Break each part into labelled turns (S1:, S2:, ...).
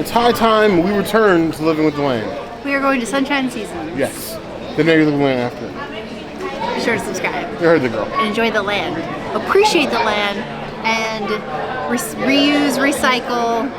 S1: It's high time we return to living with the land.
S2: We are going to Sunshine Seasons.
S1: Yes. Then maybe live with the land after.
S2: Be sure to subscribe.
S1: You heard the girl.
S2: And enjoy the land. Appreciate the land. And reuse, recycle,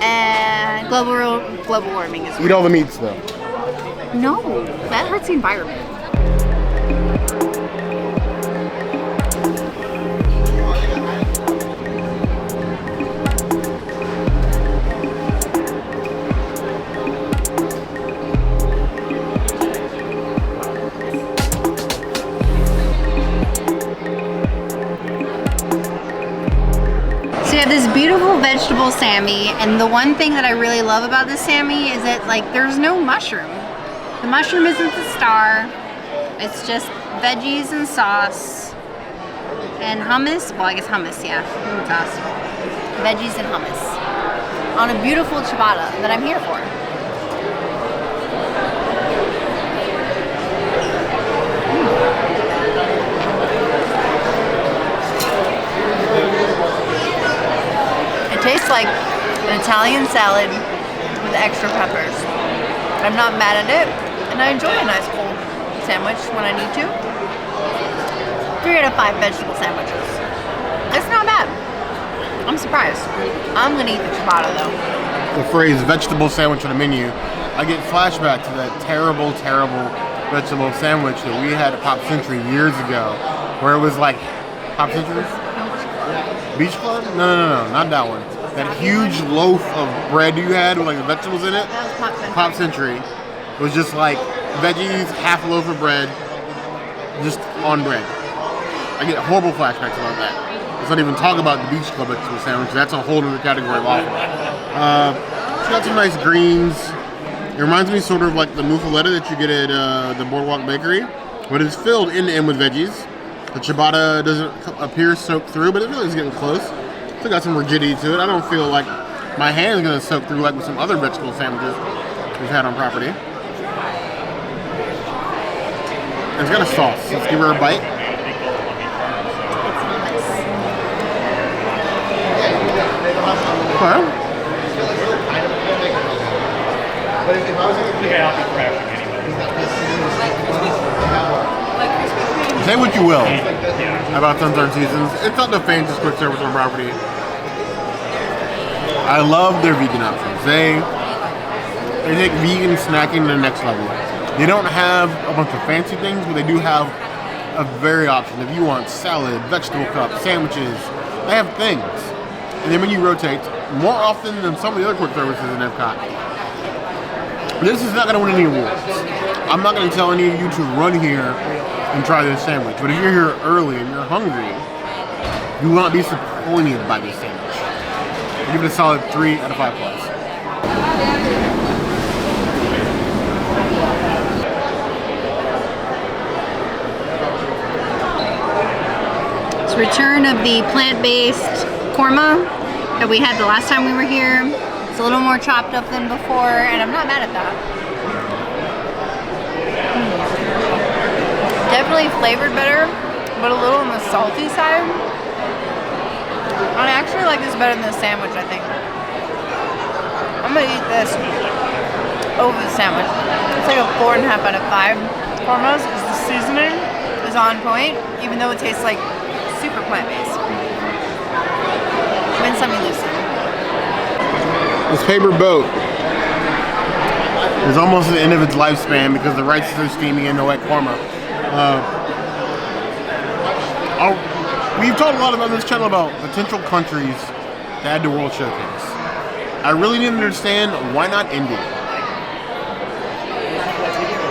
S2: and global warming as well.
S1: Eat all the meats though.
S2: No, that hurts the environment. So you have this beautiful vegetable Sammy, and the one thing that I really love about this Sammy is that like there's no mushroom. The mushroom isn't the star. It's just veggies and sauce and hummus. Well, I guess hummus, yeah, and sauce. Veggies and hummus on a beautiful ciabatta that I'm here for. It tastes like an Italian salad with extra peppers. I'm not mad at it, and I enjoy a nice cold sandwich when I need to. 3 out of 5 vegetable sandwiches. It's not bad. I'm surprised. I'm gonna eat the ciabatta though.
S1: The phrase vegetable sandwich on the menu, I get flashback to that terrible, terrible vegetable sandwich that we had at Pop Century years ago, where it was like, Pop Century? Beach Club? No, not that one. That huge loaf of bread you had with like the vegetables in it.
S2: That was Pop Century.
S1: Pop Century. It was just like veggies, half a loaf of bread, just on bread. I get horrible flashbacks about that. Let's not even talk about the Beach Club vegetable sandwich. That's a whole other category of awful. It's got some nice greens. It reminds me sort of like the muffaletta that you get at the Boardwalk Bakery, but it's filled end to end with veggies. The ciabatta doesn't appear soaked through, but it really is getting close. Still got some rigidity to it. I don't feel like my hand is going to soak through like with some other vegetable sandwiches we've had on property. And it's got a sauce. Let's give her a bite. Okay. Say what you will about Sunshine Seasons. It's not the fanciest quick service on property. I love their vegan options. They take vegan snacking to the next level. They don't have a bunch of fancy things, but they do have a varied option. If you want salad, vegetable cups, sandwiches, they have things. And then when you rotate, more often than some of the other quick services in EPCOT. This is not going to win any awards. I'm not going to tell any of you to run here and try this sandwich. But if you're here early and you're hungry, you will not be disappointed by this sandwich. I give it a solid 3 out of 5 plus.
S2: It's return of the plant-based korma that we had the last time we were here. It's a little more chopped up than before, and I'm not mad at that. Definitely flavored better, but a little on the salty side. I actually like this better than the sandwich, I think. I'm gonna eat this over the sandwich. It's like a 4.5 out of 5. Korma's is the seasoning is on point, even though it tastes like super plant-based. Win some, you lose some.
S1: This paper boat is almost at the end of its lifespan because the rice is so steamy and no wet korma. We've talked a lot about this channel about potential countries to add to World Showcase. I really didn't understand why not India.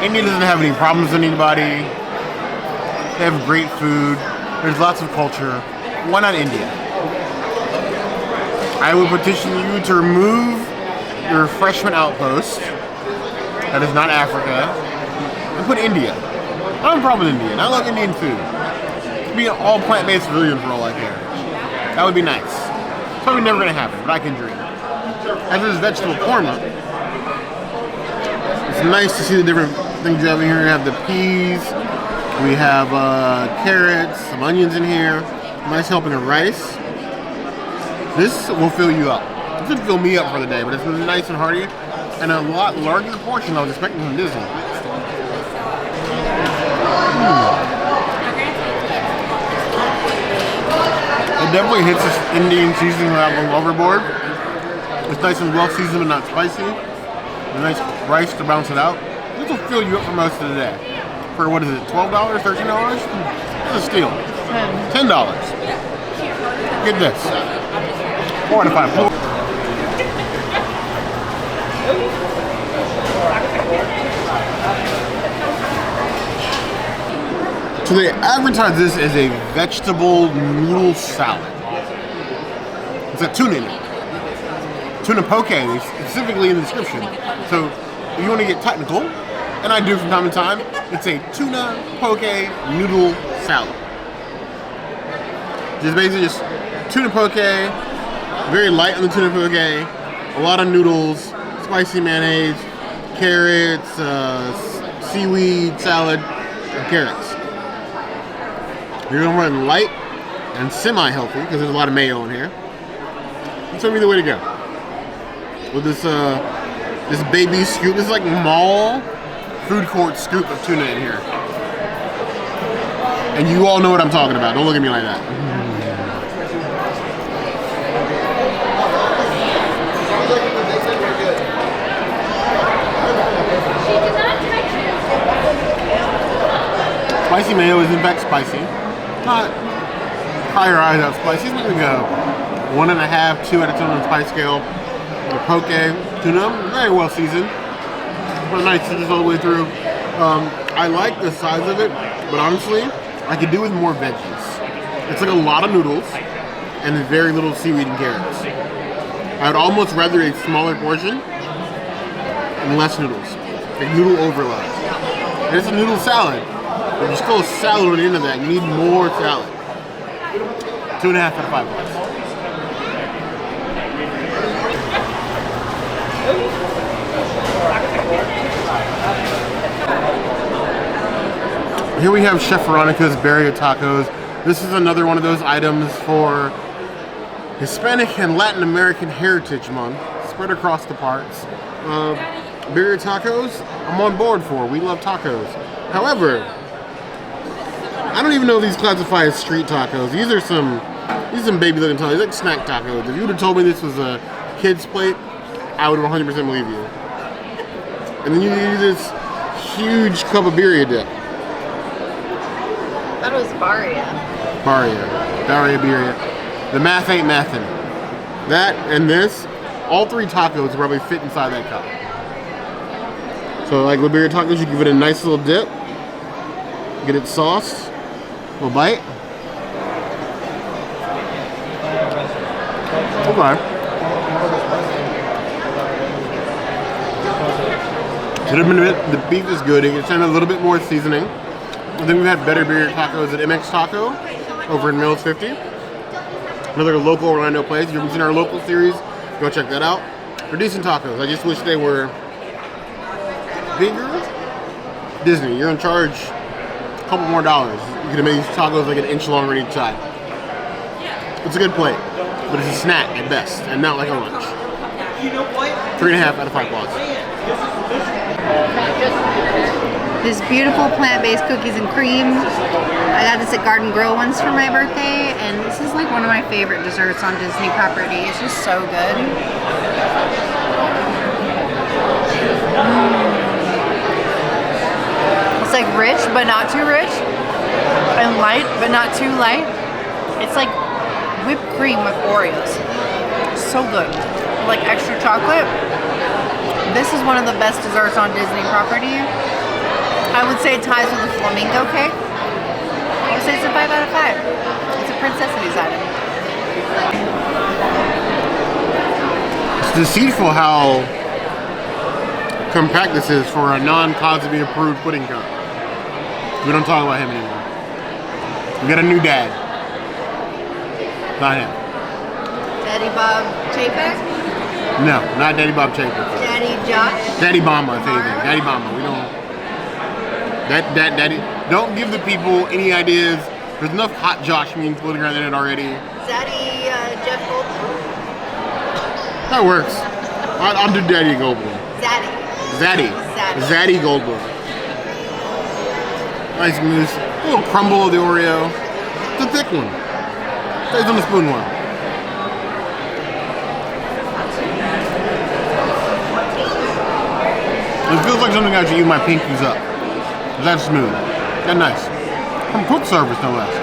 S1: India doesn't have any problems with anybody. They have great food. There's lots of culture. Why not India? I would petition you to remove your refreshment outpost, that is not Africa, and put India. I don't have a problem with India, and I love Indian food. It could be an all plant-based pavilion for all I care. That would be nice. It's probably never going to happen, but I can dream. As this vegetable korma, it's nice to see the different things you have in here. You have the peas, we have carrots, some onions in here, nice helping of rice. This will fill you up. It should fill me up for the day, but it's nice and hearty, and a lot larger portion than I was expecting from Disney. It definitely hits this Indian seasoning without going overboard. It's nice and well seasoned but not spicy. A nice rice to balance it out. This will fill you up for most of the day. For what is it, $12, $13? It's a steal. $10. Get this. 4 out of 5. So they advertise this as a vegetable noodle salad. It's got tuna in it. Tuna poke, specifically in the description. So if you want to get technical, and I do from time to time, it's a tuna poke noodle salad. Just basically just tuna poke, very light on the tuna poke, a lot of noodles, spicy mayonnaise, carrots, seaweed salad, and carrots. You're gonna run light and semi-healthy because there's a lot of mayo in here. That's gonna be the way to go. With this this baby scoop, this is like mall food court scoop of tuna in here. And you all know what I'm talking about. Don't look at me like that. Spicy mayo is in fact spicy. Not cry your eyes out spicy. It's like we go 1.5, 2 out of 10 on the spice scale. The poke tuna, very well seasoned. But nice just all the way through. I like the size of it, but honestly, I could do with more veggies. It's like a lot of noodles and very little seaweed and carrots. I would almost rather a smaller portion and less noodles. Like noodle overload. And it's a noodle salad. But you're still a salad on the end of that. You need more salad. 2.5 out of 5 bucks. Here we have Chef Veronica's Birria tacos. This is another one of those items for Hispanic and Latin American Heritage Month, spread across the parts. Birria tacos, I'm on board for. We love tacos. However, I don't even know if these classify as street tacos. These are some baby looking tacos. These are like snack tacos. If you would have told me this was a kid's plate, I would 100% believe you. And then you do this huge cup of birria dip.
S2: That was Birria.
S1: Birria. The math ain't mathin'. That and this, all 3 tacos probably fit inside that cup. So like with birria tacos, you give it a nice little dip, get it sauced, a little bite. Okay. Should have been a bit, the beef is good. It gets a little bit more seasoning. I think we've had better birria tacos at MX Taco over in Mills 50. Another local Orlando place. If you haven't seen our local series, go check that out. They're decent tacos. I just wish they were bigger. Disney, you're in charge a couple more dollars. You could have made these tacos like an inch longer on each side. It's a good plate, but it's a snack at best, and not like a lunch. 3.5 out of 5 bucks.
S2: This beautiful plant-based cookies and cream. I got this at Garden Grill once for my birthday, and this is like one of my favorite desserts on Disney property. It's just so good. It's like rich, but not too rich, and light, but not too light. It's like whipped cream with Oreos. So good. Like extra chocolate. This is one of the best desserts on Disney property. I would say it ties with the flamingo cake. I would say it's a 5 out of 5. It's a Princessities item.
S1: It's deceitful how compact this is for a non-Cosby approved pudding cup. We don't talk about him anymore. We got a new dad. Not him.
S2: Daddy Bob Chapek?
S1: No, not Daddy Bob Chapek.
S2: Daddy Josh?
S1: Daddy Bama, if anything. Daddy Bama. We don't. Daddy. Don't give the people any ideas. There's enough hot Josh memes floating around the internet already.
S2: Daddy Jeff Goldblum?
S1: That works. I'll do Daddy Goldblum. Zaddy Goldblum. Nice mousse. A little crumble of the Oreo. It's a thick one. Stays on the spoon well. It feels like something I should use my pinkies up. That's smooth. That nice. From quick service, no less.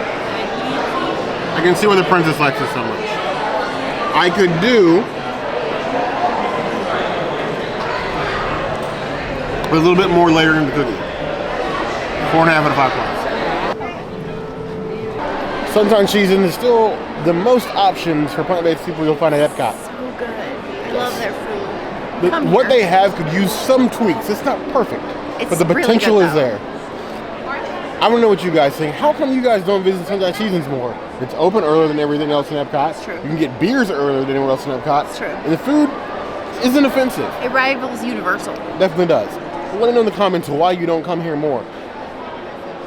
S1: I can see why the princess likes it so much. I could do with a little bit more layer in the cookie. 4.5 out of 5 points. Sunshine season is still the most options for plant-based people you'll find at EPCOT.
S2: So good. I love their food.
S1: What they have could use some tweaks. It's not perfect, but the potential
S2: really
S1: is there. I don't know what you guys think. How come you guys don't visit Sunshine Seasons more? It's open earlier than everything else in Epcot.
S2: It's true.
S1: You can get beers earlier than anywhere else in Epcot.
S2: It's true.
S1: And the food isn't offensive.
S2: It rivals Universal.
S1: Definitely does. Let me know in the comments why you don't come here more.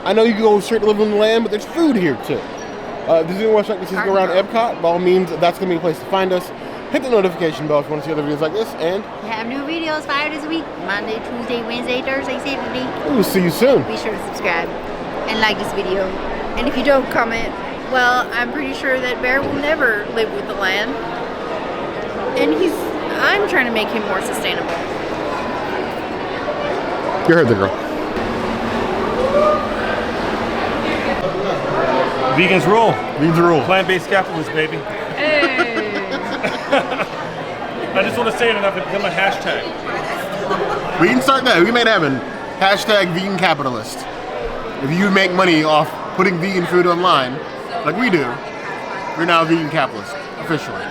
S1: I know you can go straight to Living Land, but there's food here too. If you want to check this go around Epcot, by all means, that's going to be a place to find us. Hit the notification bell if you want to see other videos like this, and
S2: we have new videos 5 days a week. Monday, Tuesday, Wednesday, Thursday, Saturday.
S1: we'll see you soon.
S2: Be sure to subscribe and like this video. And if you don't comment, well, I'm pretty sure that Bear will never live with the land. And I'm trying to make him more sustainable.
S1: You heard the girl.
S3: Vegans rule.
S1: Vegans rule.
S3: Plant-based capitalists, baby.
S2: Hey!
S3: I just want to say it enough to become a hashtag.
S1: We can start that. We made heaven. Hashtag vegan capitalist. If you make money off putting vegan food online, like we do, you're now a vegan capitalist, officially.